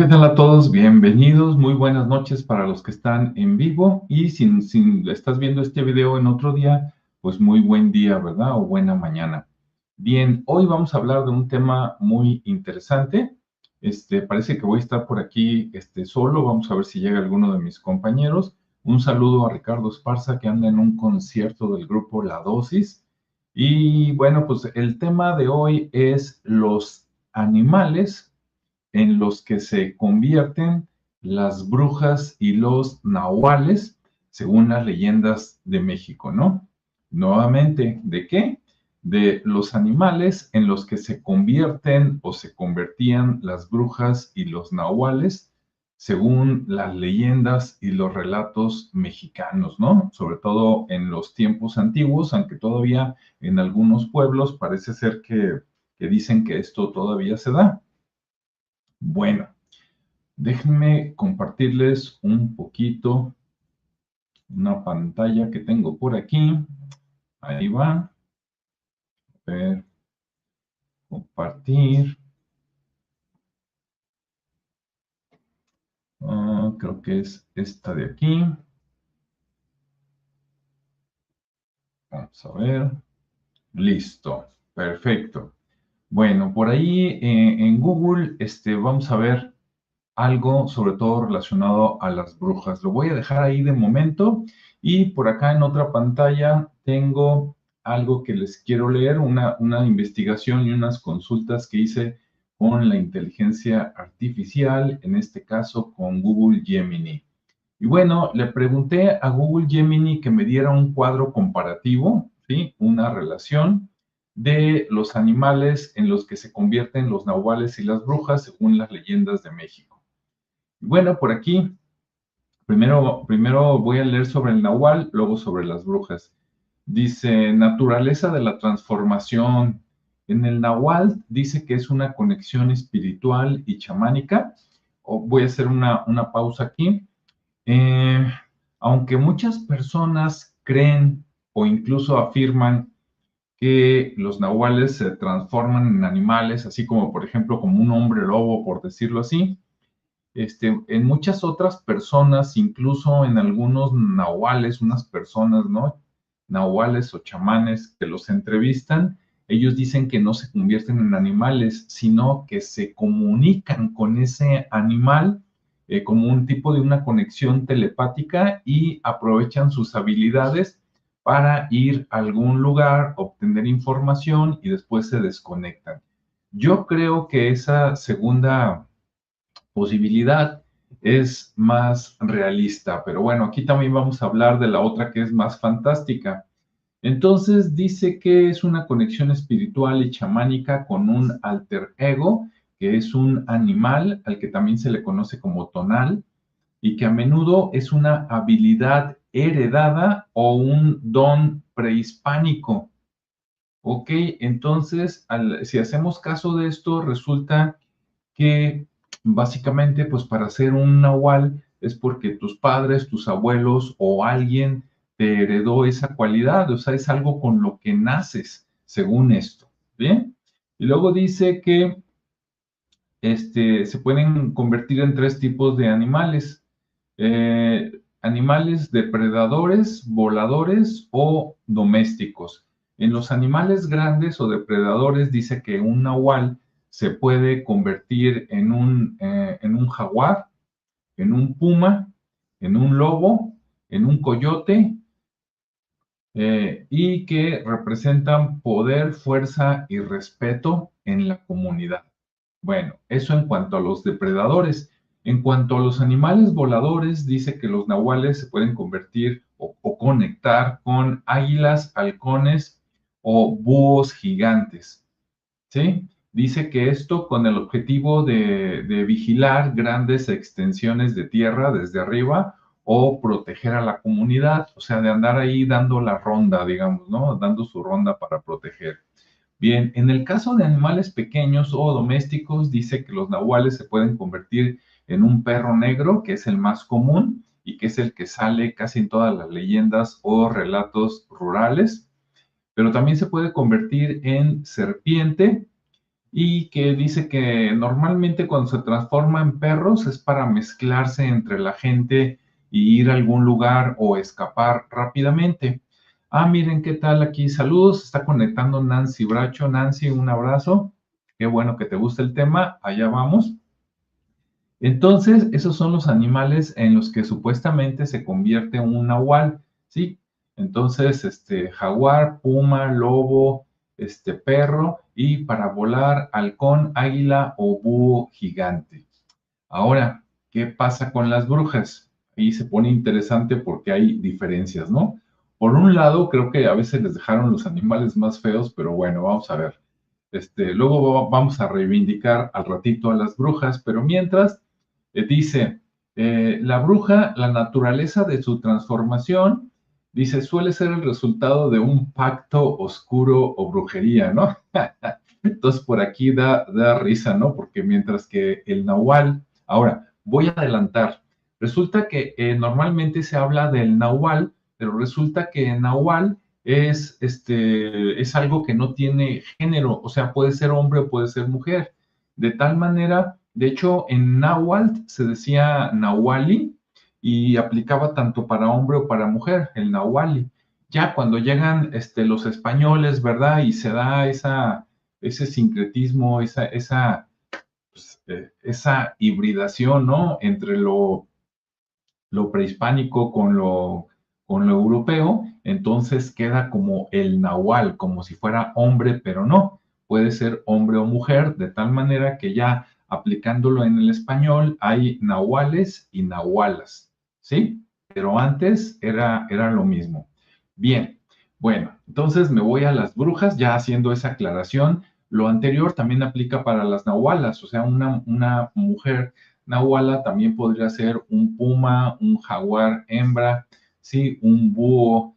¿qué tal a todos? Bienvenidos, muy buenas noches para los que están en vivo y si estás viendo este video en otro día, pues muy buen día, ¿verdad? O buena mañana. Bien, hoy vamos a hablar de un tema muy interesante. Parece que voy a estar por aquí solo, vamos a ver si llega alguno de mis compañeros. Un saludo a Ricardo Esparza que anda en un concierto del grupo La Dosis. Y bueno, pues el tema de hoy es los animales en los que se convierten las brujas y los nahuales, según las leyendas de México, ¿no? Nuevamente, ¿de qué? De los animales en los que se convierten o se convertían las brujas y los nahuales, según las leyendas y los relatos mexicanos, ¿no? Sobre todo en los tiempos antiguos, aunque todavía en algunos pueblos parece ser que dicen que esto todavía se da. Bueno, déjenme compartirles un poquito una pantalla que tengo por aquí. Ahí va. A ver, compartir. Creo que es esta de aquí. Vamos a ver. Listo. Perfecto. Bueno, por ahí en Google vamos a ver algo sobre todo relacionado a las brujas. Lo voy a dejar ahí de momento y por acá en otra pantalla tengo algo que les quiero leer, una investigación y unas consultas que hice con la inteligencia artificial, en este caso con Google Gemini. Y bueno, le pregunté a Google Gemini que me diera un cuadro comparativo, ¿sí? Una relación de los animales en los que se convierten los nahuales y las brujas según las leyendas de México. Bueno, por aquí, primero voy a leer sobre el nahual, luego sobre las brujas. Dice, naturaleza de la transformación. En el nahual dice que es una conexión espiritual y chamánica. Voy a hacer una pausa aquí. Eh, Aunque muchas personas creen o incluso afirman que los nahuales se transforman en animales, así como por ejemplo como un hombre lobo, por decirlo así, en muchas otras personas, incluso en algunos nahuales, unas personas, ¿no? Nahuales o chamanes que los entrevistan, ellos dicen que no se convierten en animales, sino que se comunican con ese animal como un tipo de una conexión telepática y aprovechan sus habilidades para ir a algún lugar, obtener información y después se desconectan. Yo creo que esa segunda posibilidad es más realista, pero bueno, aquí también vamos a hablar de la otra que es más fantástica. Entonces dice que es una conexión espiritual y chamánica con un alter ego, que es un animal al que también se le conoce como tonal, y que a menudo es una habilidad heredada o un don prehispánico. Ok, entonces si hacemos caso de esto, resulta que básicamente, pues para ser un nahual es porque tus padres, tus abuelos o alguien te heredó esa cualidad, o sea, es algo con lo que naces, según esto, ¿bien? Y luego dice que se pueden convertir en tres tipos de animales. Animales depredadores, voladores o domésticos. En los animales grandes o depredadores dice que un nahual se puede convertir en un jaguar, en un puma, en un lobo, en un coyote, y que representan poder, fuerza y respeto en la comunidad. Bueno, eso en cuanto a los depredadores. En cuanto a los animales voladores, dice que los nahuales se pueden convertir o conectar con águilas, halcones o búhos gigantes. ¿Sí? Dice que esto con el objetivo de vigilar grandes extensiones de tierra desde arriba o proteger a la comunidad, o sea, de andar ahí dando la ronda, digamos, ¿no? Dando su ronda para proteger. Bien, en el caso de animales pequeños o domésticos, dice que los nahuales se pueden convertir en un perro negro, que es el más común y que es el que sale casi en todas las leyendas o relatos rurales, pero también se puede convertir en serpiente, y que dice que normalmente cuando se transforma en perros es para mezclarse entre la gente y ir a algún lugar o escapar rápidamente. Ah, miren qué tal aquí. Saludos, se está conectando Nancy Bracho. Nancy, un abrazo. Qué bueno que te gusta el tema. Allá vamos. Entonces, esos son los animales en los que supuestamente se convierte un nahual, ¿sí? Entonces, jaguar, puma, lobo, perro y para volar, halcón, águila o búho gigante. Ahora, ¿qué pasa con las brujas? Ahí se pone interesante porque hay diferencias, ¿no? Por un lado, creo que a veces les dejaron los animales más feos, pero bueno, vamos a ver. Luego vamos a reivindicar al ratito a las brujas, pero mientras dice, la bruja, la naturaleza de su transformación, dice, suele ser el resultado de un pacto oscuro o brujería, ¿no? Entonces por aquí da risa, ¿no? Porque mientras que el nahual, ahora voy a adelantar, resulta que normalmente se habla del nahual, pero resulta que nahual es algo que no tiene género, o sea, puede ser hombre o puede ser mujer. De tal manera, de hecho, en náhuatl se decía nahuali y aplicaba tanto para hombre o para mujer, el nahuali. Ya cuando llegan los españoles, ¿verdad? Y se da ese sincretismo, esa hibridación, ¿no? Entre lo prehispánico con lo europeo, entonces queda como el nahual, como si fuera hombre, pero no, puede ser hombre o mujer, de tal manera que ya aplicándolo en el español hay nahuales y nahualas, ¿sí? Pero antes era lo mismo. Bien, bueno, entonces me voy a las brujas, ya haciendo esa aclaración. Lo anterior también aplica para las nahualas, o sea, una mujer nahuala también podría ser un puma, un jaguar hembra, sí, un búho,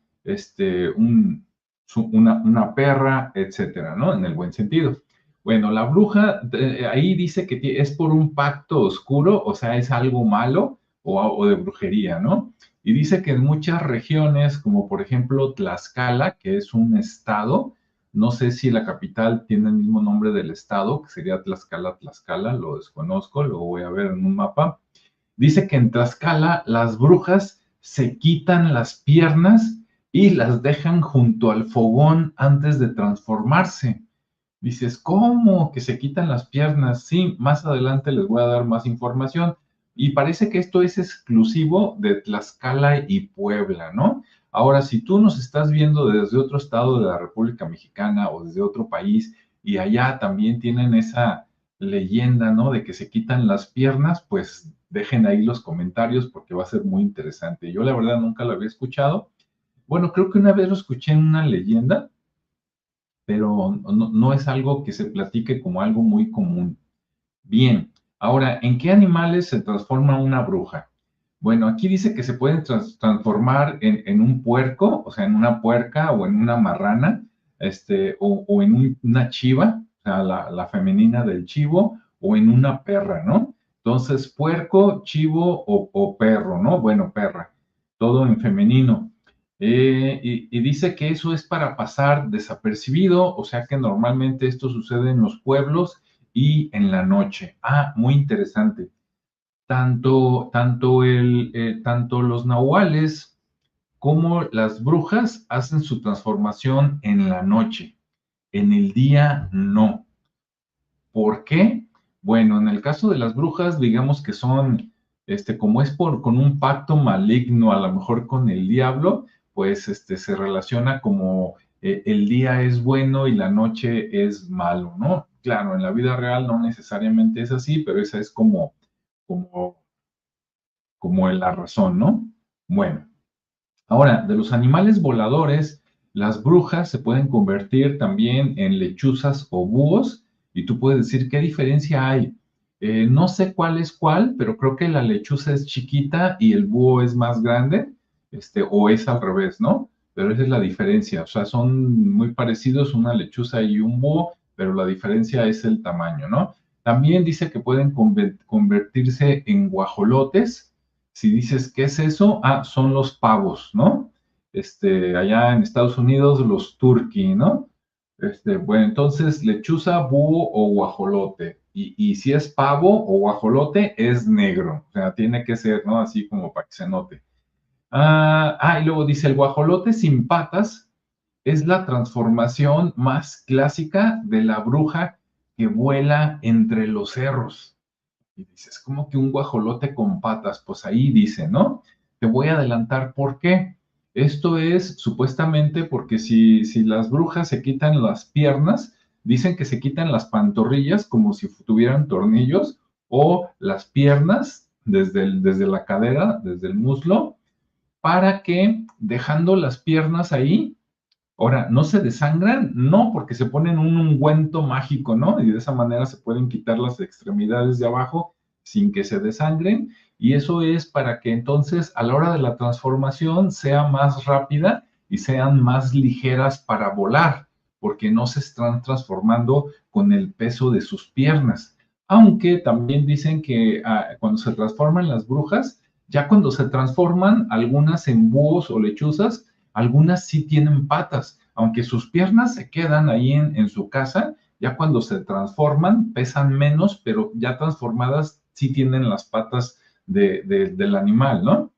una perra, etcétera, ¿no? En el buen sentido. Bueno, la bruja ahí dice que es por un pacto oscuro, o sea, es algo malo o de brujería, ¿no? Y dice que en muchas regiones, como por ejemplo Tlaxcala, que es un estado, no sé si la capital tiene el mismo nombre del estado, que sería Tlaxcala, Tlaxcala, lo desconozco, lo voy a ver en un mapa. Dice que en Tlaxcala las brujas se quitan las piernas y las dejan junto al fogón antes de transformarse. Dices, ¿cómo que se quitan las piernas? Sí, más adelante les voy a dar más información. Y parece que esto es exclusivo de Tlaxcala y Puebla, ¿no? Ahora, si tú nos estás viendo desde otro estado de la República Mexicana o desde otro país y allá también tienen esa leyenda, ¿no? De que se quitan las piernas, pues dejen ahí los comentarios porque va a ser muy interesante. Yo la verdad nunca lo había escuchado. Bueno, creo que una vez lo escuché en una leyenda, pero no es algo que se platique como algo muy común. Bien, ahora, ¿en qué animales se transforma una bruja? Bueno, aquí dice que se pueden transformar en un puerco, o sea, en una puerca o en una marrana, o en una chiva, o sea, la femenina del chivo, o en una perra, ¿no? Entonces, puerco, chivo o perro, ¿no? Bueno, perra, todo en femenino. Y dice que eso es para pasar desapercibido, o sea que normalmente esto sucede en los pueblos y en la noche. Ah, muy interesante. Tanto los nahuales como las brujas hacen su transformación en la noche. En el día no. ¿Por qué? Bueno, en el caso de las brujas, digamos que son, como es con un pacto maligno, a lo mejor con el diablo, pues se relaciona como el día es bueno y la noche es malo, ¿no? Claro, en la vida real no necesariamente es así, pero esa es como, como la razón, ¿no? Bueno, ahora, de los animales voladores, las brujas se pueden convertir también en lechuzas o búhos, y tú puedes decir qué diferencia hay. No sé cuál es cuál, pero creo que la lechuza es chiquita y el búho es más grande, o es al revés, ¿no? Pero esa es la diferencia. O sea, son muy parecidos una lechuza y un búho, pero la diferencia es el tamaño, ¿no? También dice que pueden convertirse en guajolotes. Si dices, ¿qué es eso? Ah, son los pavos, ¿no? Allá en Estados Unidos, los turkey, ¿no? Bueno, entonces lechuza, búho o guajolote. Y si es pavo o guajolote, es negro. O sea, tiene que ser, ¿no? Así como para que se note. Y luego dice, el guajolote sin patas es la transformación más clásica de la bruja que vuela entre los cerros. Y dices, ¿cómo que un guajolote con patas? Pues ahí dice, ¿no? Te voy a adelantar por qué. Esto es supuestamente porque si las brujas se quitan las piernas, dicen que se quitan las pantorrillas como si tuvieran tornillos o las piernas desde la cadera, desde el muslo, para que dejando las piernas ahí, ahora, ¿no se desangran? No, porque se ponen un ungüento mágico, ¿no? Y de esa manera se pueden quitar las extremidades de abajo sin que se desangren. Y eso es para que entonces a la hora de la transformación sea más rápida y sean más ligeras para volar, porque no se están transformando con el peso de sus piernas. Aunque también dicen que cuando se transforman las brujas, ya cuando se transforman algunas en búhos o lechuzas, algunas sí tienen patas, aunque sus piernas se quedan ahí en su casa, ya cuando se transforman pesan menos, pero ya transformadas sí tienen las patas del animal, ¿no?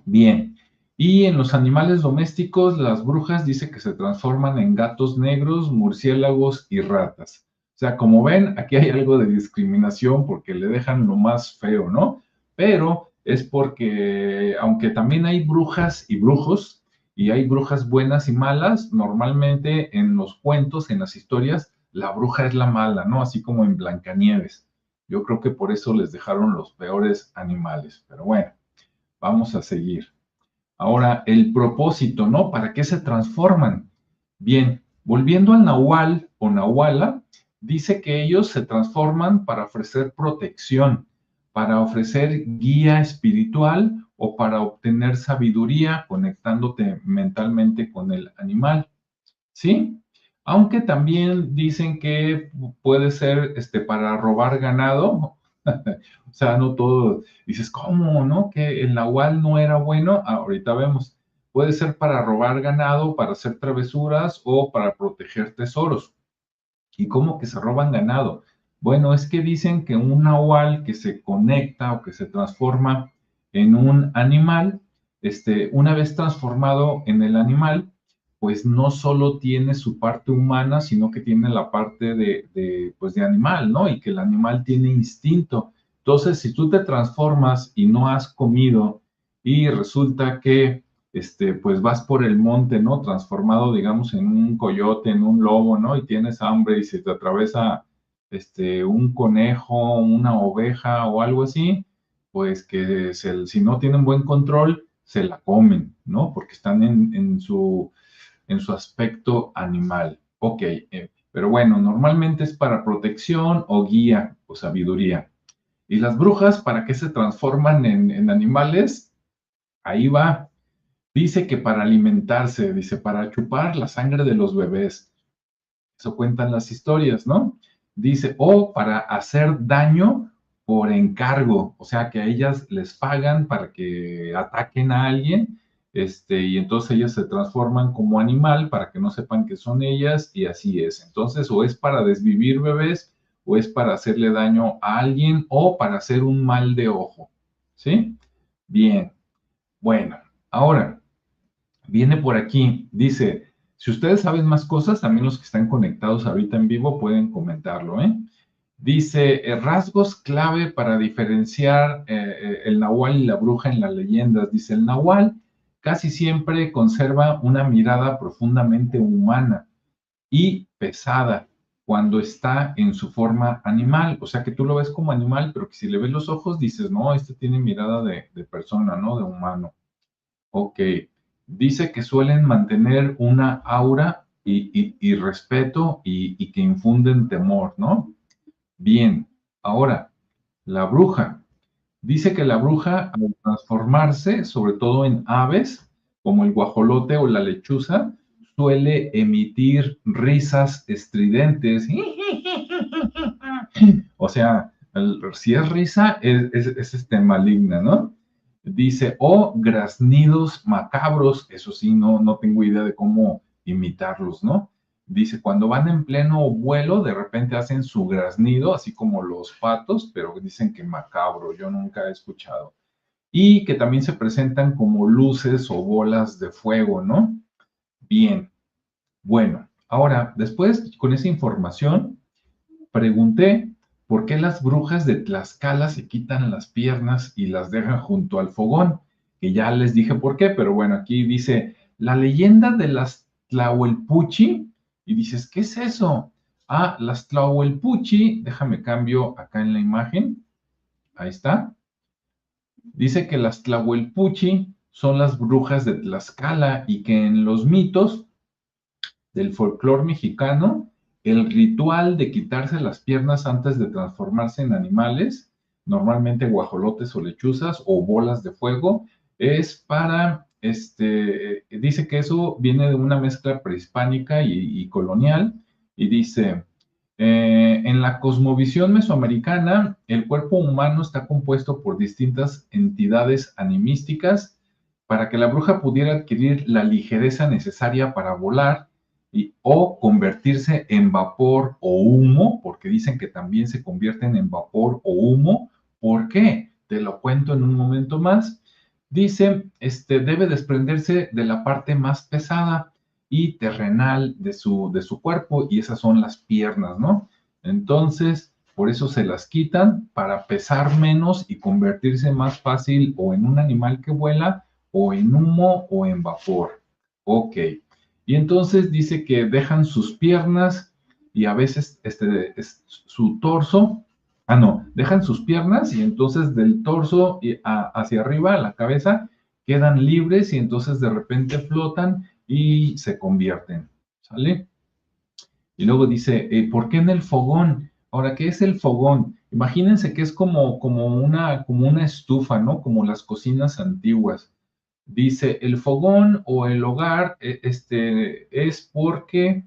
Bien. Y en los animales domésticos, las brujas dice que se transforman en gatos negros, murciélagos y ratas. O sea, como ven, aquí hay algo de discriminación porque le dejan lo más feo, ¿no? Pero es porque, aunque también hay brujas y brujos, y hay brujas buenas y malas, normalmente en los cuentos, en las historias, la bruja es la mala, ¿no? Así como en Blancanieves. Yo creo que por eso les dejaron los peores animales. Pero bueno, vamos a seguir. Ahora, el propósito, ¿no? ¿Para qué se transforman? Bien, volviendo al Nahual o Nahuala, dice que ellos se transforman para ofrecer protección, para ofrecer guía espiritual o para obtener sabiduría conectándote mentalmente con el animal, ¿sí? Aunque también dicen que puede ser para robar ganado. O sea, no todo, dices, ¿cómo, no? Que el nahual no era bueno. Ahorita vemos. Puede ser para robar ganado, para hacer travesuras o para proteger tesoros. ¿Y cómo que se roban ganado? Bueno, es que dicen que un nahual que se conecta o que se transforma en un animal, una vez transformado en el animal, pues no solo tiene su parte humana, sino que tiene la parte pues de animal, ¿no? Y que el animal tiene instinto. Entonces, si tú te transformas y no has comido y resulta que pues vas por el monte, ¿no? Transformado, digamos, en un coyote, en un lobo, ¿no? Y tienes hambre y se te atraviesa, un conejo, una oveja o algo así, pues que si no tienen buen control, se la comen, ¿no? Porque están en su aspecto animal. Ok, pero bueno, normalmente es para protección o guía o sabiduría. ¿Y las brujas para qué se transforman en animales? Ahí va. Dice que para alimentarse, dice, para chupar la sangre de los bebés. Eso cuentan las historias, ¿no? Dice, o para hacer daño por encargo, o sea, que a ellas les pagan para que ataquen a alguien, y entonces ellas se transforman como animal para que no sepan que son ellas, y así es. Entonces, o es para desvivir bebés, o es para hacerle daño a alguien, o para hacer un mal de ojo, ¿sí? Bien, bueno, ahora viene por aquí, dice, si ustedes saben más cosas, también los que están conectados ahorita en vivo pueden comentarlo, ¿eh? Dice, rasgos clave para diferenciar el nahual y la bruja en las leyendas. Dice, el nahual casi siempre conserva una mirada profundamente humana y pesada cuando está en su forma animal. O sea que tú lo ves como animal, pero que si le ves los ojos dices, no, este tiene mirada de persona, ¿no? De humano. Ok, dice que suelen mantener una aura y respeto y que infunden temor, ¿no? Bien, ahora, la bruja. Dice que la bruja, al transformarse, sobre todo en aves, como el guajolote o la lechuza, suele emitir risas estridentes. O sea, si es risa, es maligna, ¿no? Dice, o graznidos macabros, eso sí, no tengo idea de cómo imitarlos, ¿no? Dice, cuando van en pleno vuelo, de repente hacen su graznido, así como los patos, pero dicen que macabro, yo nunca he escuchado. Y que también se presentan como luces o bolas de fuego, ¿no? Bien, bueno, ahora, después con esa información, pregunté por qué las brujas de Tlaxcala se quitan las piernas y las dejan junto al fogón, que ya les dije por qué, pero bueno, aquí dice la leyenda de las Tlahuelpuchi, y dices, ¿qué es eso? Ah, las Tlahuelpuchi, déjame cambio acá en la imagen, ahí está. Dice que las Tlahuelpuchi son las brujas de Tlaxcala y que en los mitos del folclore mexicano, el ritual de quitarse las piernas antes de transformarse en animales, normalmente guajolotes o lechuzas o bolas de fuego, es para, dice que eso viene de una mezcla prehispánica y colonial, y dice, en la cosmovisión mesoamericana, el cuerpo humano está compuesto por distintas entidades animísticas para que la bruja pudiera adquirir la ligereza necesaria para volar o convertirse en vapor o humo, porque dicen que también se convierten en vapor o humo. ¿Por qué? Te lo cuento en un momento más. Dice, debe desprenderse de la parte más pesada y terrenal de su cuerpo, y esas son las piernas, ¿no? Entonces, por eso se las quitan para pesar menos y convertirse más fácil o en un animal que vuela, o en humo o en vapor. Ok. Y entonces dice que dejan sus piernas y a veces su torso, no, dejan sus piernas y entonces del torso hacia arriba, la cabeza, quedan libres y entonces de repente flotan y se convierten, ¿sale? Y luego dice, ¿por qué en el fogón? Ahora, ¿qué es el fogón? Imagínense que es como una estufa, ¿no? Como las cocinas antiguas. Dice, el fogón o el hogar, es porque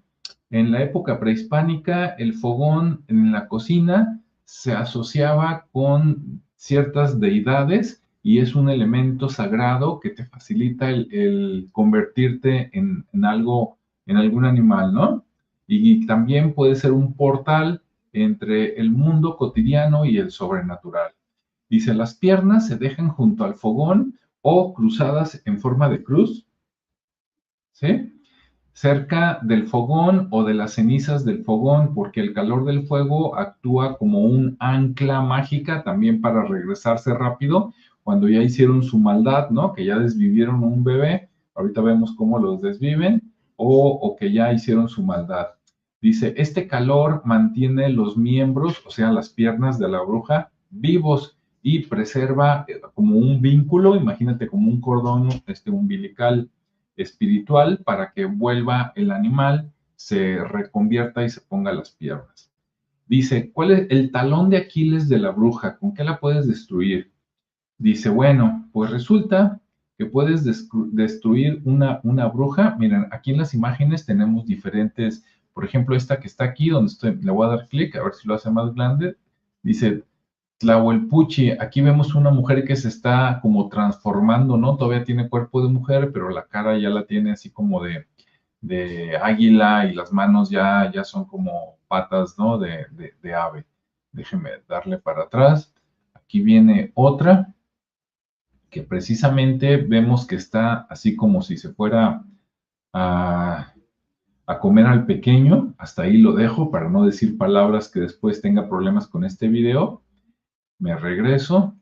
en la época prehispánica el fogón en la cocina se asociaba con ciertas deidades y es un elemento sagrado que te facilita el convertirte en algo, en algún animal, ¿no? Y también puede ser un portal entre el mundo cotidiano y el sobrenatural. Dice, las piernas se dejan junto al fogón o cruzadas en forma de cruz, ¿sí? Cerca del fogón o de las cenizas del fogón, porque el calor del fuego actúa como un ancla mágica también para regresarse rápido cuando ya hicieron su maldad, ¿no? Que ya desvivieron un bebé, ahorita vemos cómo los desviven, o que ya hicieron su maldad. Dice, este calor mantiene los miembros, o sea, las piernas de la bruja, vivos y preserva como un vínculo, imagínate como un cordón umbilical espiritual para que vuelva el animal, se reconvierta y se ponga las piernas. Dice, ¿cuál es el talón de Aquiles de la bruja? ¿Con qué la puedes destruir? Dice, bueno, pues resulta que puedes destruir una bruja. Miren, aquí en las imágenes tenemos diferentes, por ejemplo, esta que está aquí, donde estoy, le voy a dar clic, a ver si lo hace más grande. Dice, Tlahuelpuchi, aquí vemos una mujer que se está como transformando, ¿no? Todavía tiene cuerpo de mujer, pero la cara ya la tiene así como de águila y las manos ya son como patas, ¿no? De ave. Déjeme darle para atrás. Aquí viene otra que precisamente vemos que está así como si se fuera a, a comer al pequeño. Hasta ahí lo dejo para no decir palabras que después tenga problemas con este video. Me regreso.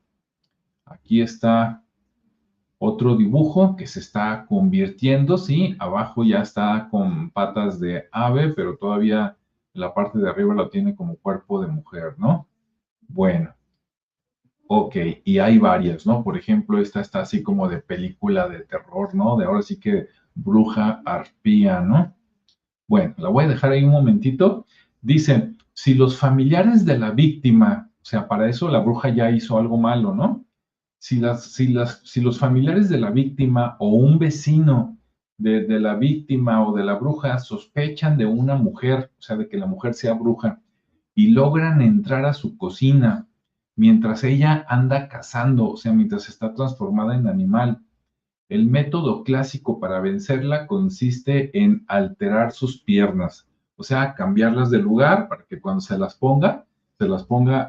Aquí está otro dibujo que se está convirtiendo, sí, abajo ya está con patas de ave, pero todavía la parte de arriba lo tiene como cuerpo de mujer, ¿no? Bueno, ok, y hay varias, ¿no? Por ejemplo, esta está así como de película de terror, ¿no? De ahora sí que bruja arpía, ¿no? Bueno, la voy a dejar ahí un momentito. Dice, si los familiares de la víctima, o sea, para eso la bruja ya hizo algo malo, ¿no? Si los familiares de la víctima o un vecino de la víctima o de la bruja sospechan de una mujer, o sea, de que la mujer sea bruja, y logran entrar a su cocina mientras ella anda cazando, o sea, mientras está transformada en animal, el método clásico para vencerla consiste en alterar sus piernas. O sea, cambiarlas de lugar para que cuando se las ponga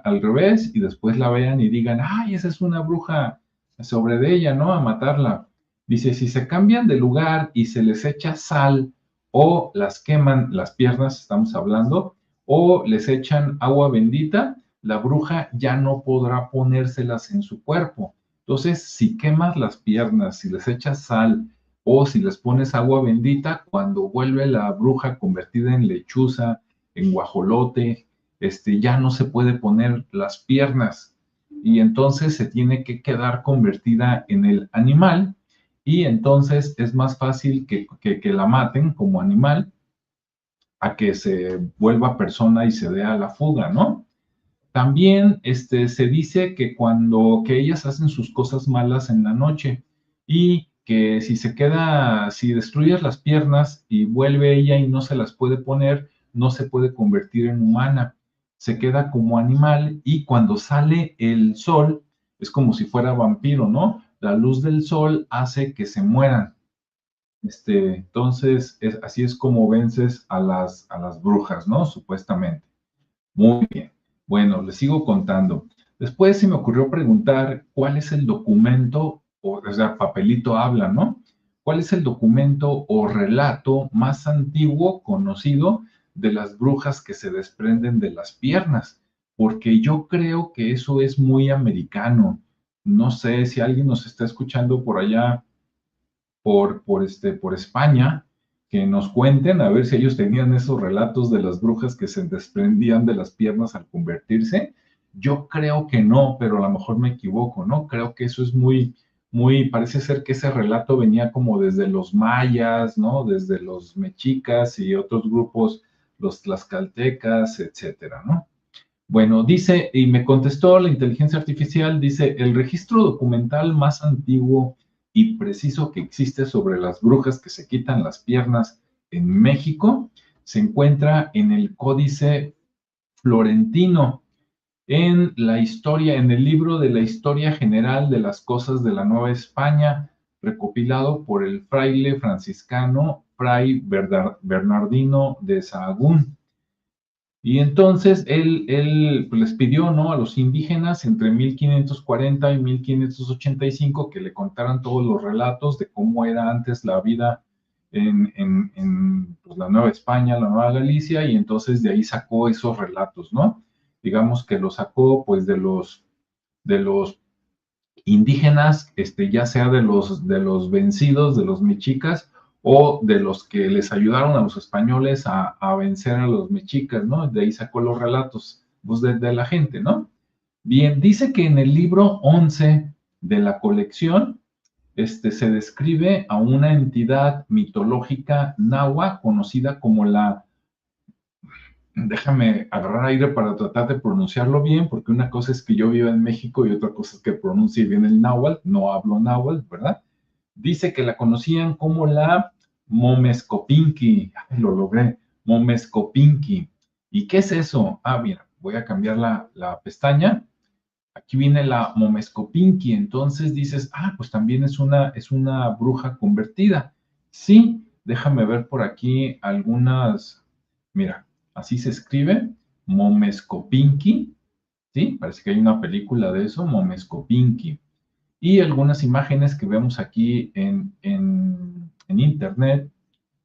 al revés y después la vean y digan, ay, esa es una bruja sobre de ella, ¿no? A matarla. Dice, si se cambian de lugar y se les echa sal o las queman las piernas, estamos hablando, o les echan agua bendita, la bruja ya no podrá ponérselas en su cuerpo. Entonces, si quemas las piernas, si les echas sal o si les pones agua bendita, cuando vuelve la bruja convertida en lechuza, en guajolote, ya no se puede poner las piernas y entonces se tiene que quedar convertida en el animal y entonces es más fácil que la maten como animal a que se vuelva persona y se dé a la fuga, ¿no? También se dice que que ellas hacen sus cosas malas en la noche y que si se queda, si destruyes las piernas y vuelve ella y no se las puede poner, no se puede convertir en humana, se queda como animal y cuando sale el sol es como si fuera vampiro, ¿no? La luz del sol hace que se mueran. Entonces, así es como vences a las brujas, ¿no? Supuestamente. Muy bien. Bueno, les sigo contando. Después se me ocurrió preguntar cuál es el documento, o sea, papelito habla, ¿no? ¿Cuál es el documento o relato más antiguo conocido de las brujas que se desprenden de las piernas? Porque yo creo que eso es muy americano. No sé si alguien nos está escuchando por allá por España, que nos cuenten a ver si ellos tenían esos relatos de las brujas que se desprendían de las piernas al convertirse. Yo creo que no, pero a lo mejor me equivoco, ¿no? Creo que eso es parece ser que ese relato venía como desde los mayas, ¿no? Desde los mexicas y otros grupos, los tlaxcaltecas, etcétera, ¿no? Bueno, dice, y me contestó la inteligencia artificial, dice, el registro documental más antiguo y preciso que existe sobre las brujas que se quitan las piernas en México se encuentra en el Códice Florentino, en la historia, en el libro de la Historia General de las Cosas de la Nueva España, recopilado por el fraile franciscano Fray Bernardino de Sahagún. Y entonces él pues, les pidió, ¿no? A los indígenas entre 1540 y 1585 que le contaran todos los relatos de cómo era antes la vida pues, la Nueva España, la Nueva Galicia, y entonces de ahí sacó esos relatos, ¿no? Digamos que los sacó pues de los indígenas, ya sea de los vencidos, de los mexicas, o de los que les ayudaron a los españoles a vencer a los mexicas, ¿no? De ahí sacó los relatos pues, de la gente, ¿no? Bien, dice que en el libro 11 de la colección, se describe a una entidad mitológica nahua conocida como déjame agarrar aire para tratar de pronunciarlo bien, porque una cosa es que yo vivo en México y otra cosa es que pronuncie bien el náhuatl, no hablo náhuatl, ¿verdad? Dice que la conocían como la Momescopinqui. Ay, lo logré, Momescopinqui. ¿Y qué es eso? Ah, mira, voy a cambiar la pestaña. Aquí viene la Momescopinqui. Entonces dices, ah, pues también es una bruja convertida. Sí, déjame ver por aquí algunas. Mira, así se escribe, Momescopinqui. ¿Sí? Parece que hay una película de eso, Momescopinqui y algunas imágenes que vemos aquí en internet.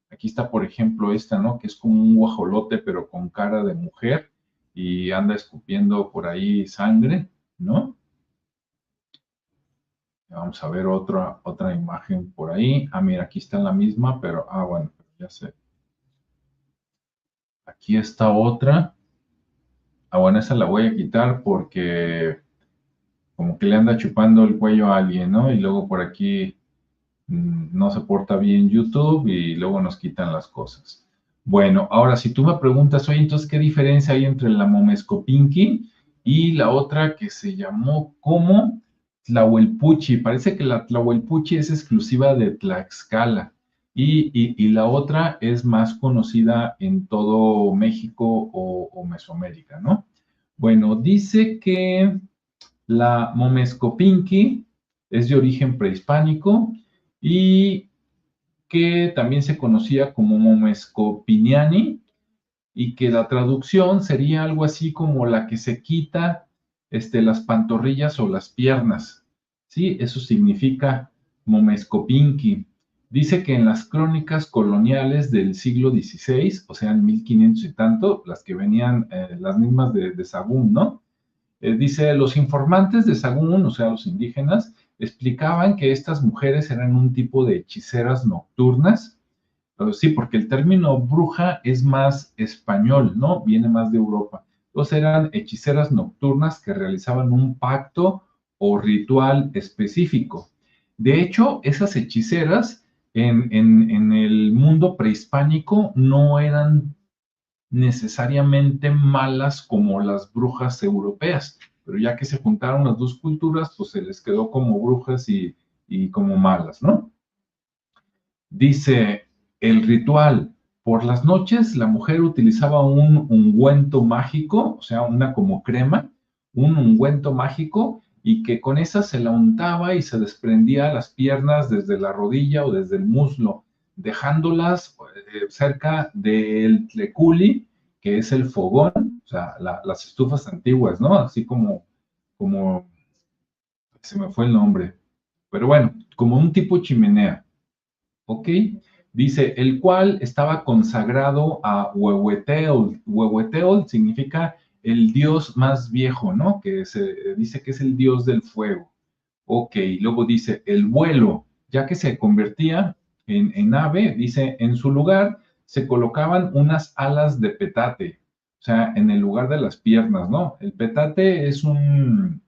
Aquí está, por ejemplo, esta, ¿no? Que es como un guajolote, pero con cara de mujer y anda escupiendo por ahí sangre, ¿no? Vamos a ver otra imagen por ahí. Ah, mira, aquí está la misma, pero, bueno, ya sé. Aquí está otra. Ah, bueno, esa la voy a quitar porque como que le anda chupando el cuello a alguien, ¿no? Y luego por aquí no se porta bien YouTube y luego nos quitan las cosas. Bueno, ahora si tú me preguntas, oye, entonces, ¿qué diferencia hay entre la Momescopinqui y la otra que se llamó como Tlahuelpuchi? Parece que la Tlahuelpuchi es exclusiva de Tlaxcala y la otra es más conocida en todo México o Mesoamérica, ¿no? Bueno, dice que la Momescopinqui es de origen prehispánico y que también se conocía como Momescopiniani y que la traducción sería algo así como la que se quita las pantorrillas o las piernas. ¿Sí? Eso significa Momescopinqui. Dice que en las crónicas coloniales del siglo XVI, o sea, en 1500 y tanto, las que venían, las mismas de Sagún, ¿no? Dice, los informantes de Sagún, o sea, los indígenas, explicaban que estas mujeres eran un tipo de hechiceras nocturnas. Sí, porque el término bruja es más español, ¿no? Viene más de Europa. Entonces eran hechiceras nocturnas que realizaban un pacto o ritual específico. De hecho, esas hechiceras en el mundo prehispánico no eran necesariamente malas como las brujas europeas, pero ya que se juntaron las dos culturas, pues se les quedó como brujas y como malas, ¿no? Dice el ritual. Por las noches la mujer utilizaba un ungüento mágico, o sea, una como crema, un ungüento mágico y que con esa se la untaba y se desprendía las piernas desde la rodilla o desde el muslo, dejándolas cerca del tleculi, que es el fogón, o sea, las estufas antiguas, ¿no? Así como, se me fue el nombre, pero bueno, como un tipo chimenea. ¿Ok? Dice, el cual estaba consagrado a Huehueteotl. Huehueteotl significa el dios más viejo, ¿no? Que se dice que es el dios del fuego. Ok, luego dice, el vuelo, ya que se convertía en ave, dice, en su lugar se colocaban unas alas de petate, o sea, en el lugar de las piernas, ¿no? El petate es un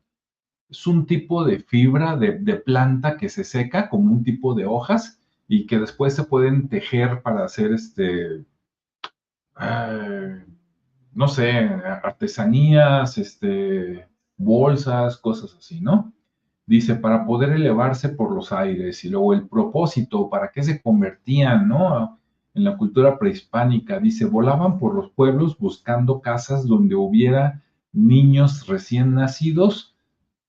tipo de fibra de planta que se seca como un tipo de hojas y que después se pueden tejer para hacer eh, no sé, artesanías, bolsas, cosas así, ¿no? Dice, para poder elevarse por los aires y luego el propósito, para qué se convertían, ¿no? En la cultura prehispánica, dice, volaban por los pueblos buscando casas donde hubiera niños recién nacidos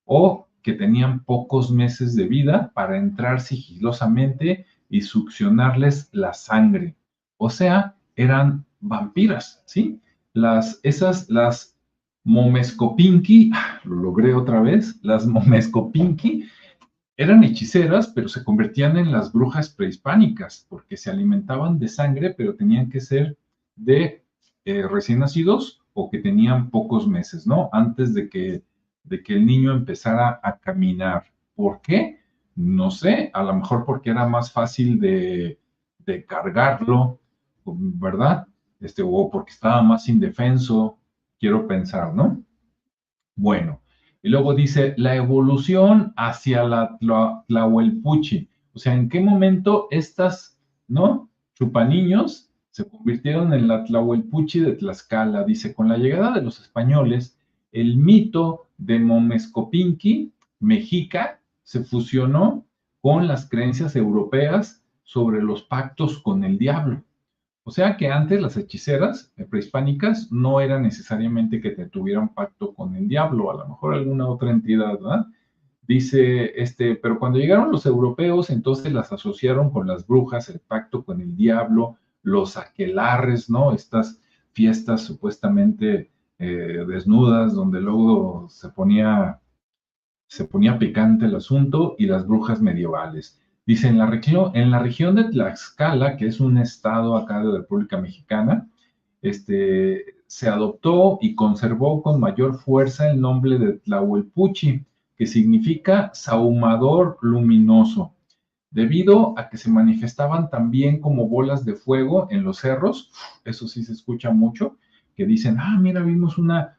o que tenían pocos meses de vida para entrar sigilosamente y succionarles la sangre. O sea, eran vampiras, ¿sí? Las Momescopinqui, lo logré otra vez, las Momescopinqui eran hechiceras, pero se convertían en las brujas prehispánicas, porque se alimentaban de sangre, pero tenían que ser de recién nacidos o que tenían pocos meses, ¿no? Antes de que el niño empezara a caminar. ¿Por qué? No sé, a lo mejor porque era más fácil de cargarlo, ¿verdad? O porque estaba más indefenso, quiero pensar, ¿no? Bueno, y luego dice la evolución hacia la Tlahuelpuchi. O sea, ¿en qué momento estas, ¿no? Chupaniños se convirtieron en la Tlahuelpuchi de Tlaxcala? Dice, con la llegada de los españoles, el mito de Momescopinqui, Mexica, se fusionó con las creencias europeas sobre los pactos con el diablo. O sea que antes las hechiceras prehispánicas no era necesariamente que te tuvieran pacto con el diablo, a lo mejor alguna otra entidad, ¿verdad? Dice, pero cuando llegaron los europeos, entonces las asociaron con las brujas, el pacto con el diablo, los aquelarres, ¿no? Estas fiestas supuestamente desnudas, donde luego se ponía picante el asunto y las brujas medievales. Dice, en la región de Tlaxcala, que es un estado acá de la República Mexicana, se adoptó y conservó con mayor fuerza el nombre de Tlahuelpuchi, que significa sahumador luminoso, debido a que se manifestaban también como bolas de fuego en los cerros. Eso sí se escucha mucho, que dicen, mira, vimos una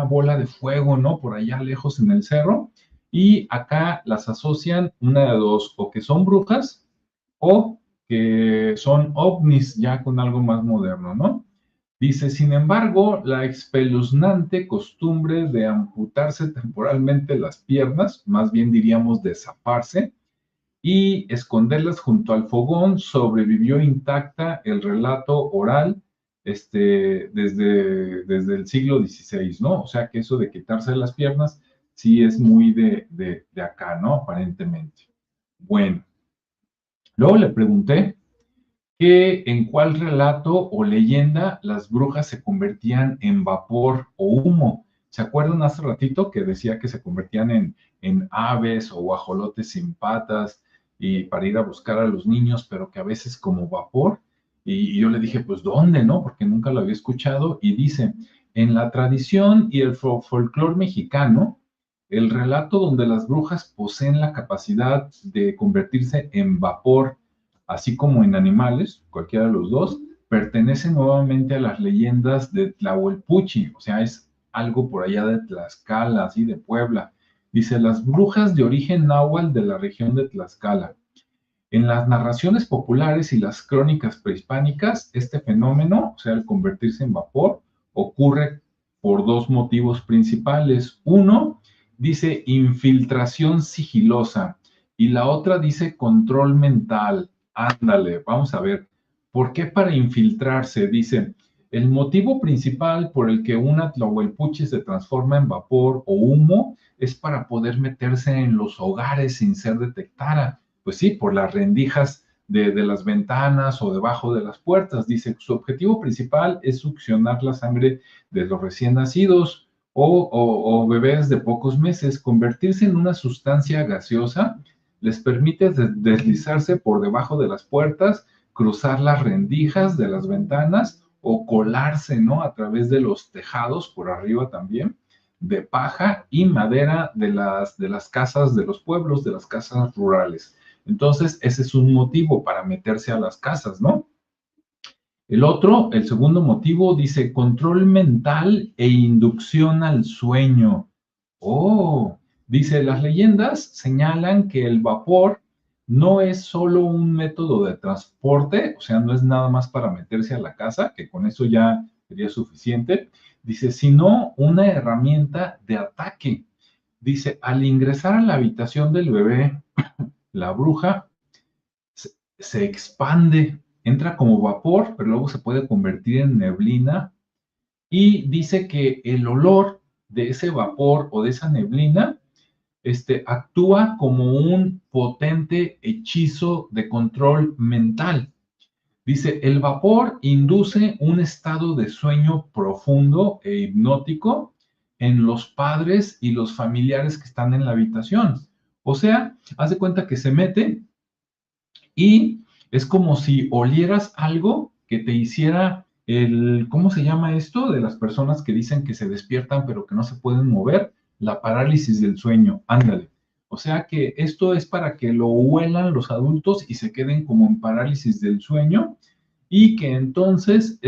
bola de fuego, ¿no? Por allá lejos en el cerro. Y acá las asocian una de dos, o que son brujas o que son ovnis ya con algo más moderno, ¿no? Dice, sin embargo, la espeluznante costumbre de amputarse temporalmente las piernas, más bien diríamos de zafarse, y esconderlas junto al fogón, sobrevivió intacta el relato oral desde el siglo XVI, ¿no? O sea que eso de quitarse las piernas sí es muy de acá, ¿no? Aparentemente. Bueno, luego le pregunté, que en cuál relato o leyenda las brujas se convertían en vapor o humo. ¿Se acuerdan hace ratito que decía que se convertían en aves o guajolotes sin patas y para ir a buscar a los niños, pero que a veces como vapor? Y yo le dije, pues, ¿dónde, no? Porque nunca lo había escuchado. Y dice, en la tradición y el folclore mexicano, el relato donde las brujas poseen la capacidad de convertirse en vapor, así como en animales, cualquiera de los dos, pertenece nuevamente a las leyendas de Tlahuelpuchi, o sea, es algo por allá de Tlaxcala, así de Puebla. Dice, las brujas de origen náhuatl de la región de Tlaxcala. En las narraciones populares y las crónicas prehispánicas, este fenómeno, o sea, el convertirse en vapor, ocurre por dos motivos principales. Uno, dice infiltración sigilosa y la otra dice control mental. Ándale, vamos a ver. ¿Por qué para infiltrarse? Dice, el motivo principal por el que una tlahuelpuchi se transforma en vapor o humo es para poder meterse en los hogares sin ser detectada, pues sí, por las rendijas de las ventanas o debajo de las puertas. Dice, su objetivo principal es succionar la sangre de los recién nacidos o bebés de pocos meses. Convertirse en una sustancia gaseosa les permite deslizarse por debajo de las puertas, cruzar las rendijas de las ventanas o colarse, ¿no? A través de los tejados, por arriba también, de paja y madera de las casas de los pueblos, de las casas rurales. Entonces, ese es un motivo para meterse a las casas, ¿no? El otro, el segundo motivo, dice control mental e inducción al sueño. Oh, dice, las leyendas señalan que el vapor no es solo un método de transporte, o sea, no es nada más para meterse a la casa, que con eso ya sería suficiente, dice, sino una herramienta de ataque. Dice, al ingresar a la habitación del bebé, la bruja se expande, entra como vapor, pero luego se puede convertir en neblina y dice que el olor de ese vapor o de esa neblina actúa como un potente hechizo de control mental. Dice, el vapor induce un estado de sueño profundo e hipnótico en los padres y los familiares que están en la habitación. O sea, haz de cuenta que se mete y es como si olieras algo que te hiciera ¿cómo se llama esto? De las personas que dicen que se despiertan pero que no se pueden mover, la parálisis del sueño, ándale. O sea que esto es para que lo huelan los adultos y se queden como en parálisis del sueño y que entonces,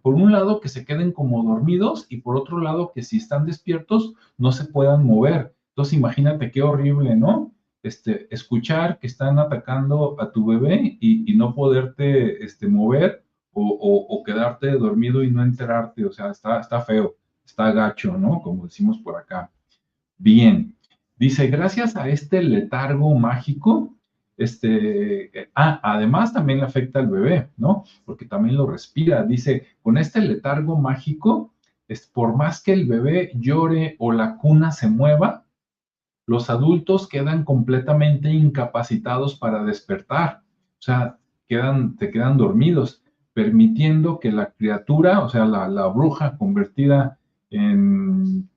por un lado, que se queden como dormidos y por otro lado, que si están despiertos, no se puedan mover. Entonces, imagínate qué horrible, ¿no? Escuchar que están atacando a tu bebé y no poderte mover o quedarte dormido y no enterarte, o sea, está feo, está gacho, ¿no? Como decimos por acá. Bien, dice, gracias a este letargo mágico, además también le afecta al bebé, ¿no? Porque también lo respira. Dice, con este letargo mágico, por más que el bebé llore o la cuna se mueva, los adultos quedan completamente incapacitados para despertar, o sea, te quedan dormidos, permitiendo que la criatura, o sea, la bruja convertida en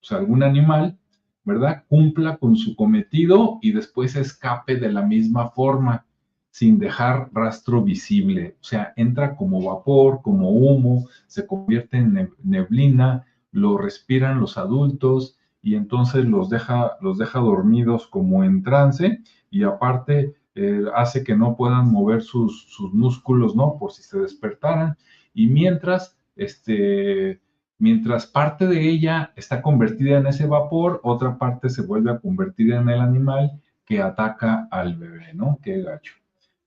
pues, algún animal, ¿verdad? Cumpla con su cometido y después escape de la misma forma, sin dejar rastro visible. O sea, entra como vapor, como humo, se convierte en neblina, lo respiran los adultos y entonces los deja dormidos como en trance y aparte hace que no puedan mover sus músculos, ¿no? Por si se despertaran. Y mientras parte de ella está convertida en ese vapor, otra parte se vuelve a convertir en el animal que ataca al bebé, ¿no? Qué gacho.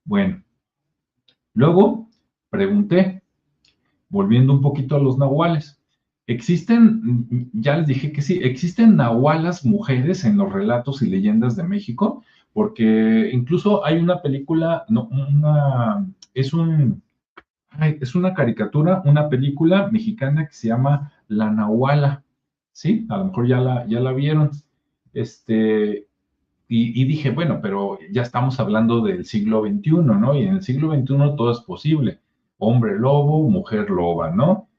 Bueno, luego pregunté, volviendo un poquito a los nahuales. Ya les dije que sí, existen nahualas mujeres en los relatos y leyendas de México, porque incluso hay una película, no, es una caricatura, una película mexicana que se llama La Nahuala, ¿sí? A lo mejor ya la vieron. Este, y dije, bueno, pero ya estamos hablando del siglo XXI, ¿no? Y en el siglo XXI todo es posible. Hombre lobo, mujer loba, ¿no?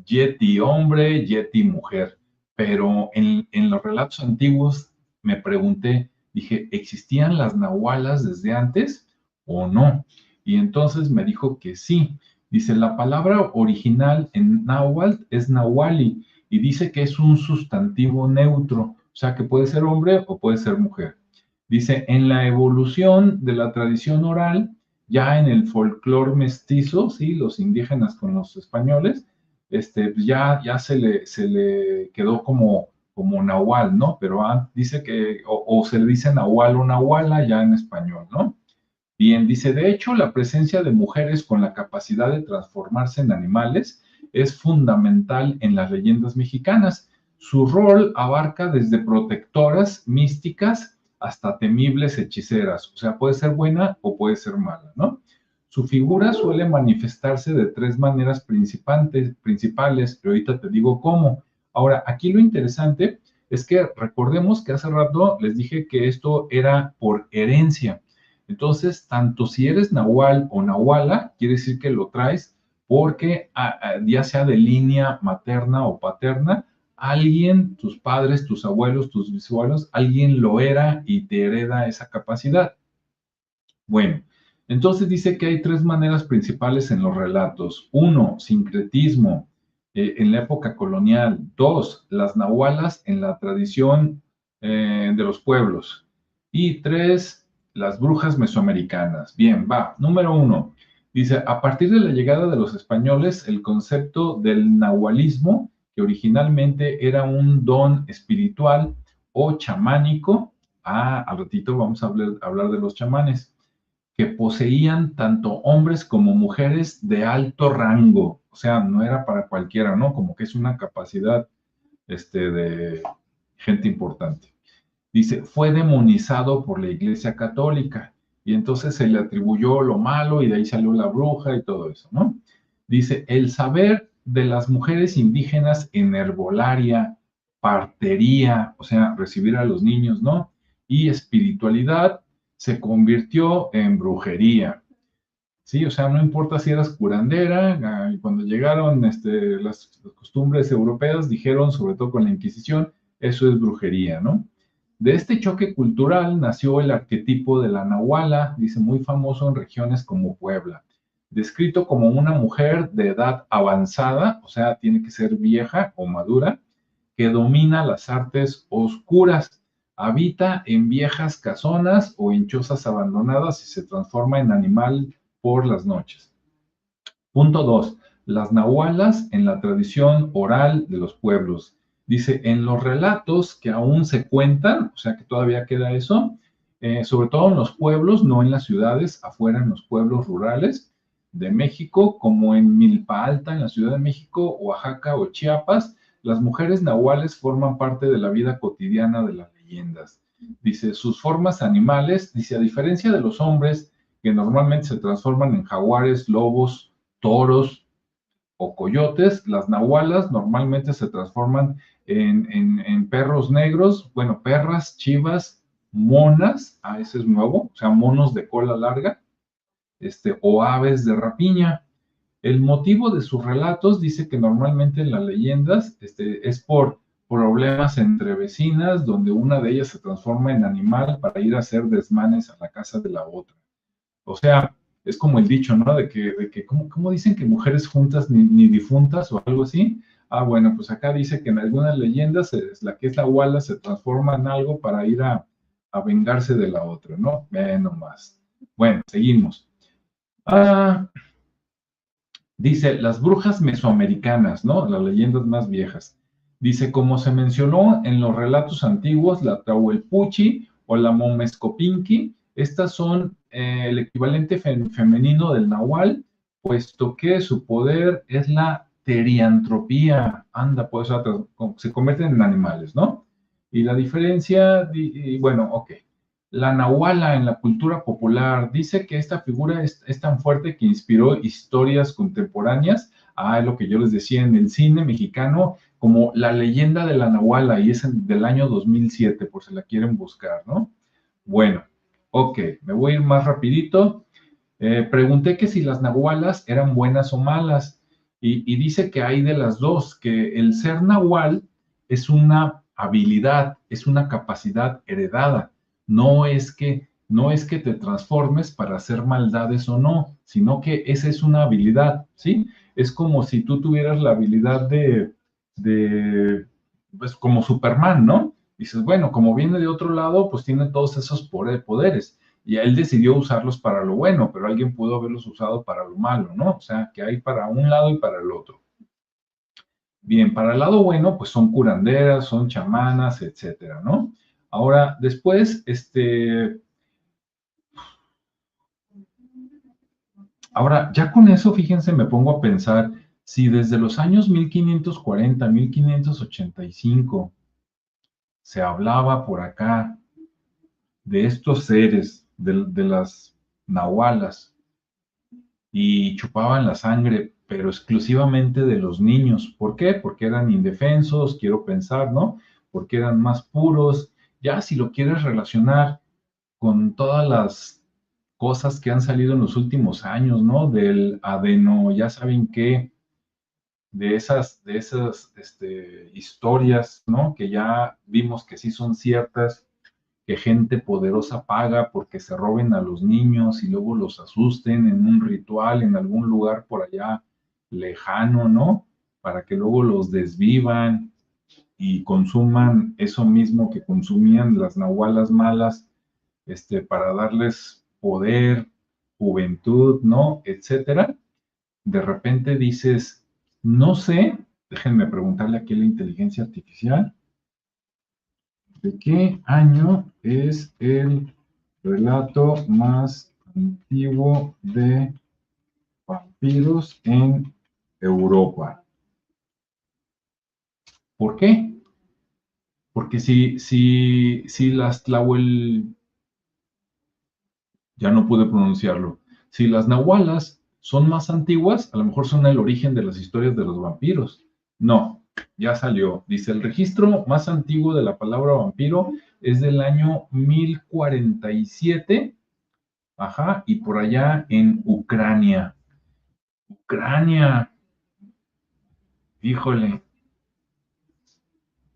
Yeti hombre, Yeti mujer. Pero en los relatos antiguos me pregunté, dije, ¿existían las nahualas desde antes o no? Y entonces me dijo que sí. Dice, la palabra original en náhuatl es nahuali y dice que es un sustantivo neutro, o sea que puede ser hombre o puede ser mujer. Dice, en la evolución de la tradición oral, ya en el folclore mestizo, ¿sí? Los indígenas con los españoles, ya se le quedó como nahual, ¿no? Pero dice que, o se le dice nahual o nahuala ya en español, ¿no? Bien, dice, de hecho, la presencia de mujeres con la capacidad de transformarse en animales es fundamental en las leyendas mexicanas. Su rol abarca desde protectoras místicas hasta temibles hechiceras, o sea, puede ser buena o puede ser mala, ¿no? Su figura suele manifestarse de tres maneras principales, pero ahorita te digo cómo. Ahora, aquí lo interesante es que recordemos que hace rato les dije que esto era por herencia. Entonces, tanto si eres nahual o nahuala, quiere decir que lo traes porque ya sea de línea materna o paterna, alguien, tus padres, tus abuelos, tus bisabuelos, alguien lo era y te hereda esa capacidad. Bueno, entonces dice que hay tres maneras principales en los relatos. Uno, sincretismo en la época colonial. Dos, las nahualas en la tradición de los pueblos. Y tres, las brujas mesoamericanas. Bien, va. Número uno, dice, a partir de la llegada de los españoles, el concepto del nahualismo, que originalmente era un don espiritual o chamánico, al ratito vamos a hablar de los chamanes que poseían tanto hombres como mujeres de alto rango. O sea, no era para cualquiera, ¿no? Como que es una capacidad de gente importante. Dice, fue demonizado por la Iglesia Católica y entonces se le atribuyó lo malo y de ahí salió la bruja y todo eso, ¿no? Dice, el saber de las mujeres indígenas en herbolaria, partería, o sea, recibir a los niños, ¿no? Y espiritualidad se convirtió en brujería. Sí, o sea, no importa si eras curandera, cuando llegaron las costumbres europeas, dijeron, sobre todo con la Inquisición, eso es brujería, ¿no? De este choque cultural nació el arquetipo de la nahuala, dice, muy famoso en regiones como Puebla, descrito como una mujer de edad avanzada, o sea, tiene que ser vieja o madura, que domina las artes oscuras, habita en viejas casonas o en chozas abandonadas y se transforma en animal por las noches. Punto 2. Las nahualas en la tradición oral de los pueblos. Dice, en los relatos que aún se cuentan, o sea que todavía queda eso, sobre todo en los pueblos, no en las ciudades, afuera en los pueblos rurales de México, como en Milpa Alta, en la Ciudad de México, Oaxaca o Chiapas, las mujeres nahuales forman parte de la vida cotidiana de las leyendas. Dice, sus formas animales, dice, a diferencia de los hombres, que normalmente se transforman en jaguares, lobos, toros o coyotes, las nahualas normalmente se transforman en perros negros, bueno, perras, chivas, monas, ese es nuevo, o sea, monos de cola larga, o aves de rapiña. El motivo de sus relatos dice que normalmente en las leyendas es por problemas entre vecinas, donde una de ellas se transforma en animal para ir a hacer desmanes a la casa de la otra. O sea, es como el dicho, ¿no? De que ¿cómo dicen que mujeres juntas ni difuntas o algo así? Bueno, pues acá dice que en algunas leyendas la que es la Walla se transforma en algo para ir a vengarse de la otra, ¿no? No más. Bueno, seguimos. Ah, Dice, las brujas mesoamericanas, ¿no? Las leyendas más viejas. Dice, como se mencionó en los relatos antiguos, la Tahuelpuchi o la Momescopinqui, estas son el equivalente femenino del Nahual, puesto que su poder es la teriantropía. Anda, pues, se convierten en animales, ¿no? Y la diferencia, bueno, ok. La nahuala en la cultura popular dice que esta figura es tan fuerte que inspiró historias contemporáneas. Es lo que yo les decía en el cine mexicano, como La leyenda de la nahuala, y es del año 2007, por si la quieren buscar, ¿no? Bueno, ok, me voy a ir más rapidito. Pregunté que si las nahualas eran buenas o malas y dice que hay de las dos, que el ser nahual es una habilidad, es una capacidad heredada. No es que te transformes para hacer maldades o no, sino que esa es una habilidad, ¿sí? Es como si tú tuvieras la habilidad de pues como Superman, ¿no? Dices, bueno, como viene de otro lado, pues tiene todos esos poderes y él decidió usarlos para lo bueno, pero alguien pudo haberlos usado para lo malo, ¿no? O sea, que hay para un lado y para el otro. Bien, para el lado bueno, pues son curanderas, son chamanas, etcétera, ¿no? Ahora, después, ahora, ya con eso, fíjense, me pongo a pensar, si desde los años 1540, 1585, se hablaba por acá de estos seres, de las nahualas, y chupaban la sangre, pero exclusivamente de los niños. ¿Por qué? Porque eran indefensos, quiero pensar, ¿no? Porque eran más puros. Ya si lo quieres relacionar con todas las cosas que han salido en los últimos años, ¿no? Del adeno, ya saben qué, de esas historias, ¿no? Que ya vimos que sí son ciertas, que gente poderosa paga porque se roben a los niños y luego los asusten en un ritual en algún lugar por allá lejano, ¿no? Para que luego los desvivan y consuman eso mismo que consumían las nahualas malas, para darles poder, juventud, ¿no? Etcétera. De repente dices, no sé, déjenme preguntarle aquí a la inteligencia artificial, ¿de qué año es el relato más antiguo de vampiros en Europa? ¿Por qué? Porque si las Tlahuel, ya no pude pronunciarlo, si las nahualas son más antiguas, a lo mejor son el origen de las historias de los vampiros. No, ya salió. Dice, el registro más antiguo de la palabra vampiro es del año 1047. Ajá, y por allá en Ucrania. Ucrania, híjole.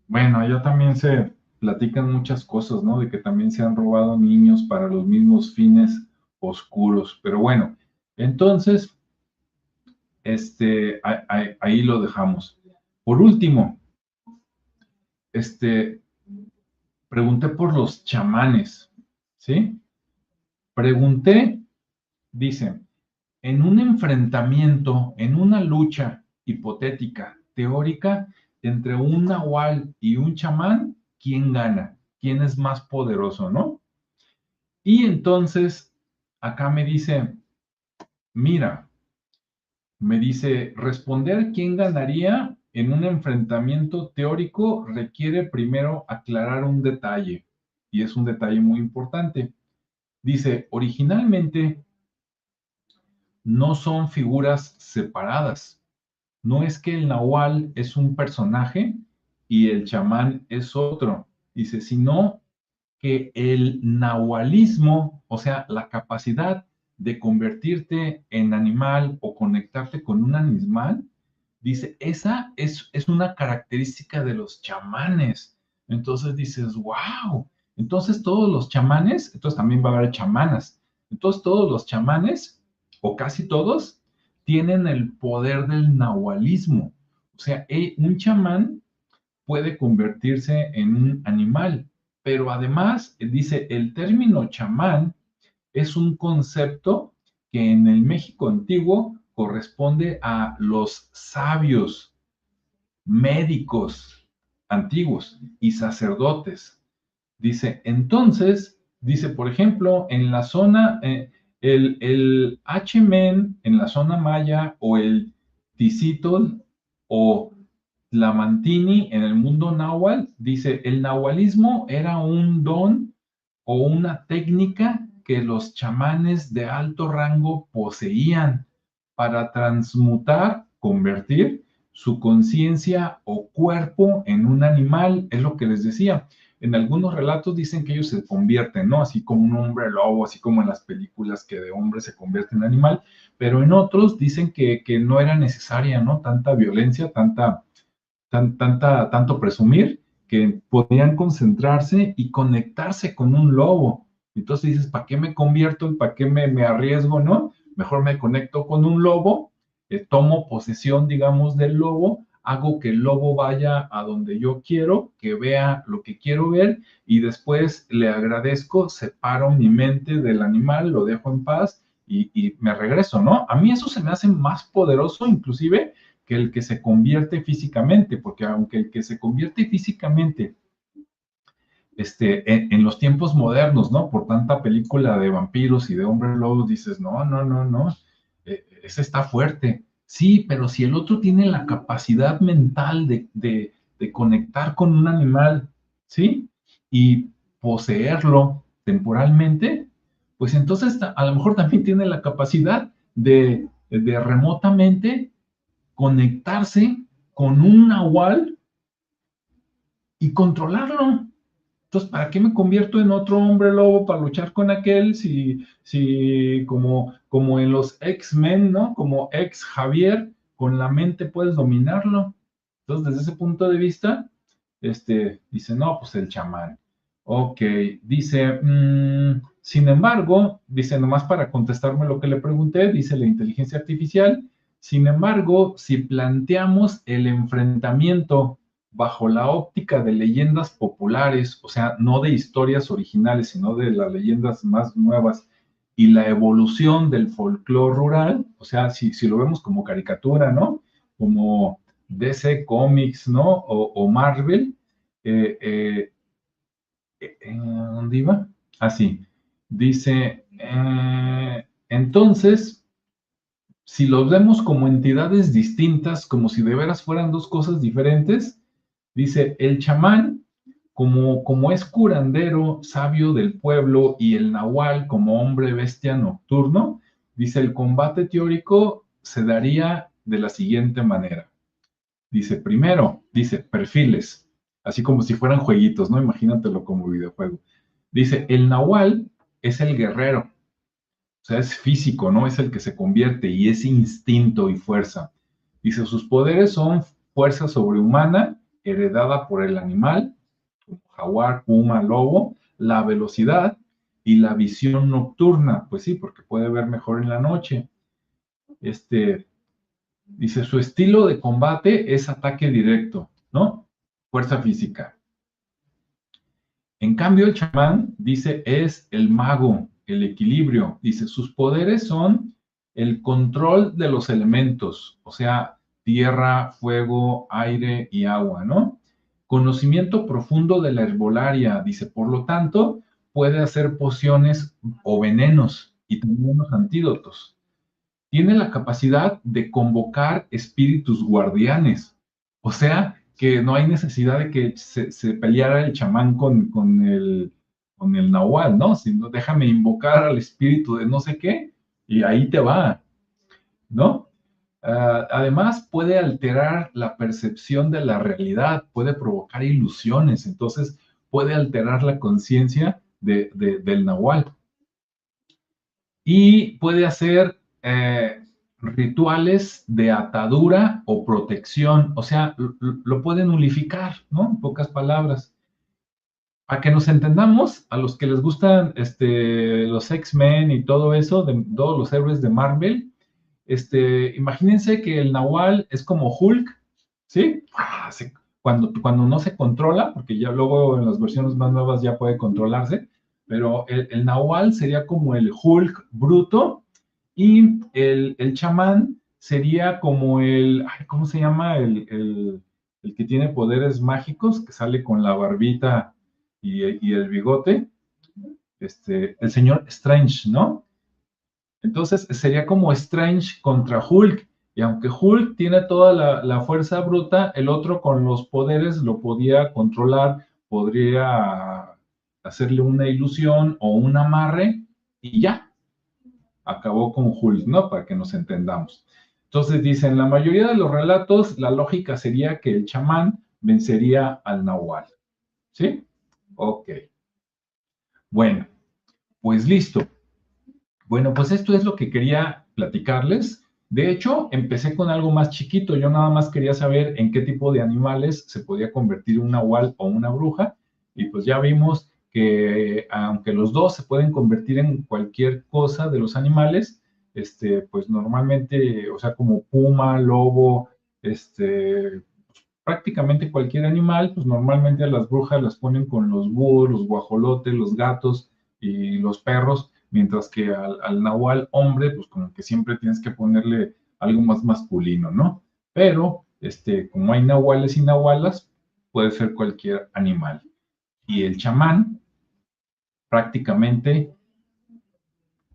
Bueno, allá también se platican muchas cosas, ¿no? De que también se han robado niños para los mismos fines oscuros. Pero bueno, entonces, ahí lo dejamos. Por último, este, pregunté por los chamanes, ¿sí? Pregunté, dice, en un enfrentamiento, en una lucha hipotética, teórica, entre un nahual y un chamán, ¿quién gana? ¿Quién es más poderoso, no? Y entonces, acá me dice, mira, me dice, responder quién ganaría en un enfrentamiento teórico requiere primero aclarar un detalle, y es un detalle muy importante. Dice, originalmente no son figuras separadas. No es que el nahual es un personaje y el chamán es otro. Dice, sino que el nahualismo, o sea, la capacidad de convertirte en animal o conectarte con un animal, dice, esa es una característica de los chamanes. Entonces dices, wow, entonces todos los chamanes, entonces también va a haber chamanas, entonces todos los chamanes, o casi todos, tienen el poder del nahualismo. O sea, un chamán puede convertirse en un animal, pero además dice, el término chamán es un concepto que en el México antiguo corresponde a los sabios, médicos antiguos y sacerdotes. Dice, entonces, dice, por ejemplo, en la zona, el H-Men en la zona maya o el Ticitol o Tlamantini en el mundo náhuatl, dice, el nahualismo era un don o una técnica que los chamanes de alto rango poseían para transmutar, convertir su conciencia o cuerpo en un animal, es lo que les decía. en algunos relatos dicen que ellos se convierten, ¿no? Así como un hombre lobo, así como en las películas que de hombre se convierte en animal, pero en otros dicen que no era necesaria, ¿no? Tanta violencia, tanto presumir, que podían concentrarse y conectarse con un lobo. Entonces dices, ¿para qué me convierto y para qué me arriesgo, no? Mejor me conecto con un lobo, tomo posesión, digamos, del lobo, hago que el lobo vaya a donde yo quiero, que vea lo que quiero ver y después le agradezco, separo mi mente del animal, lo dejo en paz y me regreso, ¿no? A mí eso se me hace más poderoso inclusive que el que se convierte físicamente, porque aunque el que se convierte físicamente en los tiempos modernos, ¿no? Por tanta película de vampiros y de hombres lobos, dices, no, no, no, no, ese está fuerte. Sí, pero si el otro tiene la capacidad mental de conectar con un animal, ¿sí? Y poseerlo temporalmente, pues entonces a lo mejor también tiene la capacidad de remotamente conectarse con un nahual y controlarlo. Entonces, ¿para qué me convierto en otro hombre lobo para luchar con aquel si como en los X-Men, ¿no? Como ex Javier, con la mente puedes dominarlo. Entonces, desde ese punto de vista, dice, no, pues el chamán. Ok, dice, sin embargo, dice, nomás para contestarme lo que le pregunté, dice la inteligencia artificial, sin embargo, si planteamos el enfrentamiento bajo la óptica de leyendas populares, o sea, no de historias originales, sino de las leyendas más nuevas y la evolución del folclore rural, o sea, si lo vemos como caricatura, ¿no? Como DC Comics, ¿no? O Marvel, eh, eh, ¿dónde iba? Así, dice, entonces, si los vemos como entidades distintas, como si de veras fueran dos cosas diferentes, dice, el chamán, como es curandero, sabio del pueblo, y el nahual como hombre bestia nocturno, dice, el combate teórico se daría de la siguiente manera. Dice, primero, dice, perfiles, así como si fueran jueguitos, ¿no? Imagínatelo como videojuego. Dice, el nahual es el guerrero, o sea, es físico, ¿no? Es el que se convierte y es instinto y fuerza. Dice, sus poderes son fuerza sobrehumana heredada por el animal, como jaguar, puma, lobo, la velocidad y la visión nocturna. Pues sí, porque puede ver mejor en la noche. Dice, su estilo de combate es ataque directo, ¿no? Fuerza física. En cambio, el chamán, dice, es el mago, el equilibrio. Dice, sus poderes son el control de los elementos, o sea, tierra, fuego, aire y agua, ¿no? Conocimiento profundo de la herbolaria, dice, por lo tanto, puede hacer pociones o venenos y también los antídotos. Tiene la capacidad de convocar espíritus guardianes. O sea, que no hay necesidad de que se peleara el chamán con el nahual, ¿no? Sino déjame invocar al espíritu de no sé qué y ahí te va, ¿no? Además, puede alterar la percepción de la realidad, puede provocar ilusiones, entonces puede alterar la conciencia del nahual y puede hacer rituales de atadura o protección, o sea, lo pueden nulificar, ¿no? En pocas palabras. Para que nos entendamos, a los que les gustan los X-Men y todo eso, de todos los héroes de Marvel, imagínense que el Nahual es como Hulk, ¿sí? Cuando no se controla, porque ya luego en las versiones más nuevas ya puede controlarse, pero el Nahual sería como el Hulk bruto y el chamán sería como ¿cómo se llama? El que tiene poderes mágicos, que sale con la barbita y el bigote, el señor Strange, ¿no? Entonces sería como Strange contra Hulk. Y aunque Hulk tiene toda la fuerza bruta, el otro con los poderes lo podía controlar, podría hacerle una ilusión o un amarre y ya, acabó con Hulk, ¿no? Para que nos entendamos. Entonces dicen, en la mayoría de los relatos, la lógica sería que el chamán vencería al nahual, ¿sí? Ok. Bueno, pues listo. Bueno, pues esto es lo que quería platicarles. De hecho, empecé con algo más chiquito. Yo nada más quería saber en qué tipo de animales se podía convertir un nahual o una bruja. Y pues ya vimos que aunque los dos se pueden convertir en cualquier cosa de los animales, pues normalmente, o sea, como puma, lobo, prácticamente cualquier animal, pues normalmente a las brujas las ponen con los búhos, los guajolotes, los gatos y los perros, mientras que al nahual hombre, pues como que siempre tienes que ponerle algo más masculino, ¿no? Pero, como hay nahuales y nahualas, puede ser cualquier animal. Y el chamán prácticamente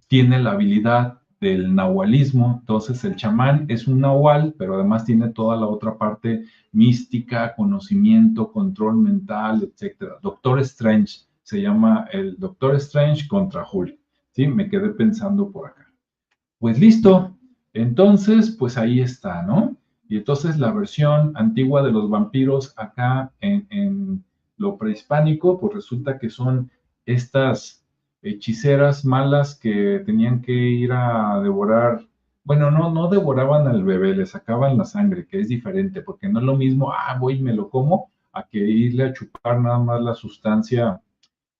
tiene la habilidad del nahualismo. Entonces, el chamán es un nahual, pero además tiene toda la otra parte mística, conocimiento, control mental, etcétera. Doctor Strange se llama el Doctor Strange contra Hulk. ¿Sí? Me quedé pensando por acá. Pues listo. Entonces, pues ahí está, ¿no? Y entonces la versión antigua de los vampiros acá en lo prehispánico, pues resulta que son estas hechiceras malas que tenían que ir a devorar, bueno, no devoraban al bebé, le sacaban la sangre, que es diferente, porque no es lo mismo, voy y me lo como, a que irle a chupar nada más la sustancia,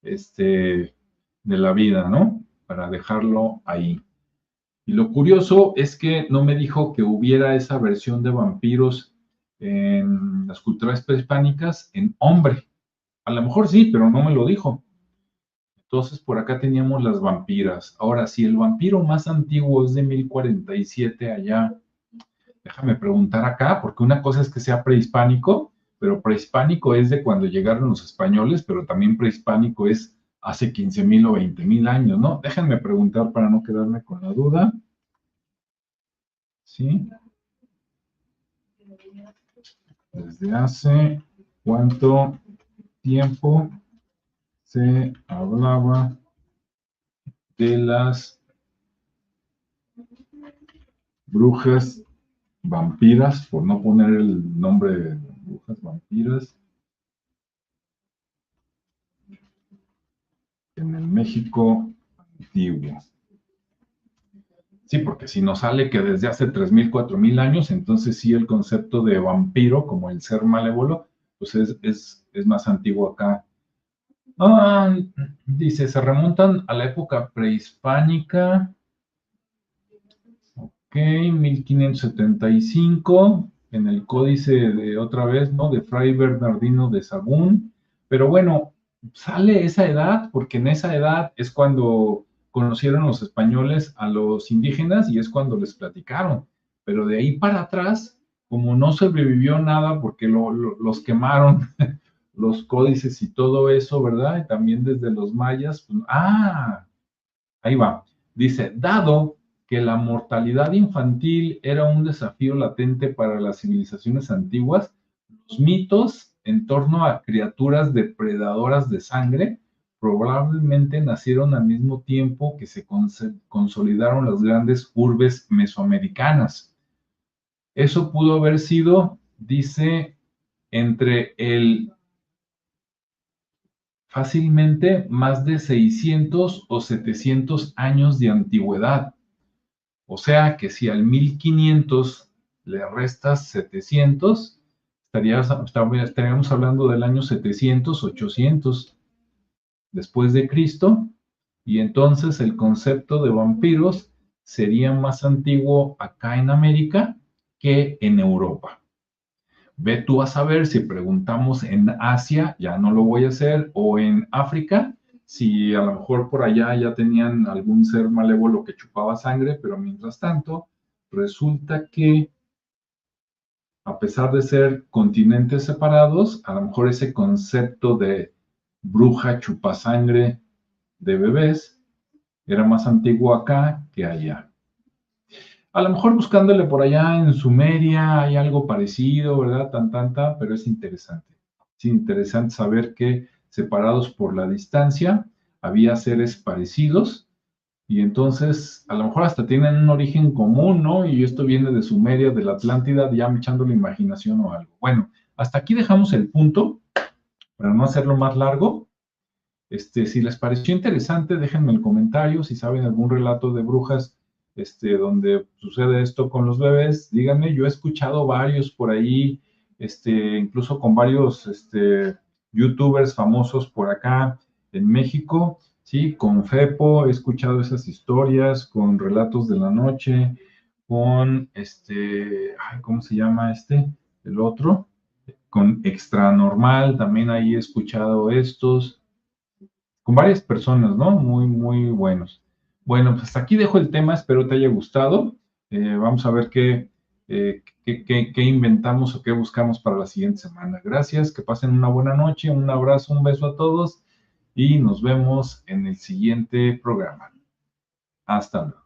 de la vida, ¿no? Para dejarlo ahí. Y lo curioso es que no me dijo que hubiera esa versión de vampiros en las culturas prehispánicas en hombre. A lo mejor sí, pero no me lo dijo. Entonces, por acá teníamos las vampiras. Ahora, si el vampiro más antiguo es de 1047 allá, déjame preguntar acá, porque una cosa es que sea prehispánico, pero prehispánico es de cuando llegaron los españoles, pero también prehispánico es hace 15,000 o 20,000 años, ¿no? Déjenme preguntar para no quedarme con la duda. ¿Sí? ¿Desde hace cuánto tiempo se hablaba de las brujas vampiras, por no poner el nombre de brujas vampiras, en el México antiguo? Sí, porque si nos sale que desde hace 3,000, 4,000 años, entonces sí el concepto de vampiro, como el ser malévolo, pues es más antiguo acá. Ah, dice, se remontan a la época prehispánica. Ok, 1575, en el códice de otra vez, ¿no? De Fray Bernardino de Sahagún. Pero bueno, sale esa edad, porque en esa edad es cuando conocieron los españoles a los indígenas y es cuando les platicaron. Pero de ahí para atrás, como no sobrevivió nada porque los quemaron, los códices y todo eso, ¿verdad? Y también desde los mayas, pues, ahí va. Dice, dado que la mortalidad infantil era un desafío latente para las civilizaciones antiguas, los mitos en torno a criaturas depredadoras de sangre probablemente nacieron al mismo tiempo que se consolidaron las grandes urbes mesoamericanas. Eso pudo haber sido, dice, entre el fácilmente más de 600 o 700 años de antigüedad. O sea que si al 1500 le restas 700, estaríamos hablando del año 700, 800 después de Cristo, y entonces el concepto de vampiros sería más antiguo acá en América que en Europa. Ve tú a saber si preguntamos en Asia, ya no lo voy a hacer, o en África, si a lo mejor por allá ya tenían algún ser malévolo que chupaba sangre, pero mientras tanto, resulta que a pesar de ser continentes separados, a lo mejor ese concepto de bruja chupasangre de bebés era más antiguo acá que allá. A lo mejor buscándole por allá en Sumeria hay algo parecido, ¿verdad? Pero es interesante. Es interesante saber que separados por la distancia había seres parecidos y entonces a lo mejor hasta tienen un origen común, ¿no? Y esto viene de Sumeria, de la Atlántida, ya me echando la imaginación o algo. Bueno, hasta aquí dejamos el punto para no hacerlo más largo. Si les pareció interesante, déjenme el comentario. Si saben algún relato de brujas donde sucede esto con los bebés, díganme. Yo he escuchado varios por ahí, incluso con varios youtubers famosos por acá en México, ¿sí? Con Fepo he escuchado esas historias, con Relatos de la Noche, con ay, ¿cómo se llama el otro? Con Extra Normal, también ahí he escuchado estos, con varias personas, ¿no? Muy, muy buenos. Bueno, pues hasta aquí dejo el tema, espero te haya gustado. Vamos a ver qué inventamos o qué buscamos para la siguiente semana. Gracias, que pasen una buena noche, un abrazo, un beso a todos y nos vemos en el siguiente programa. Hasta luego.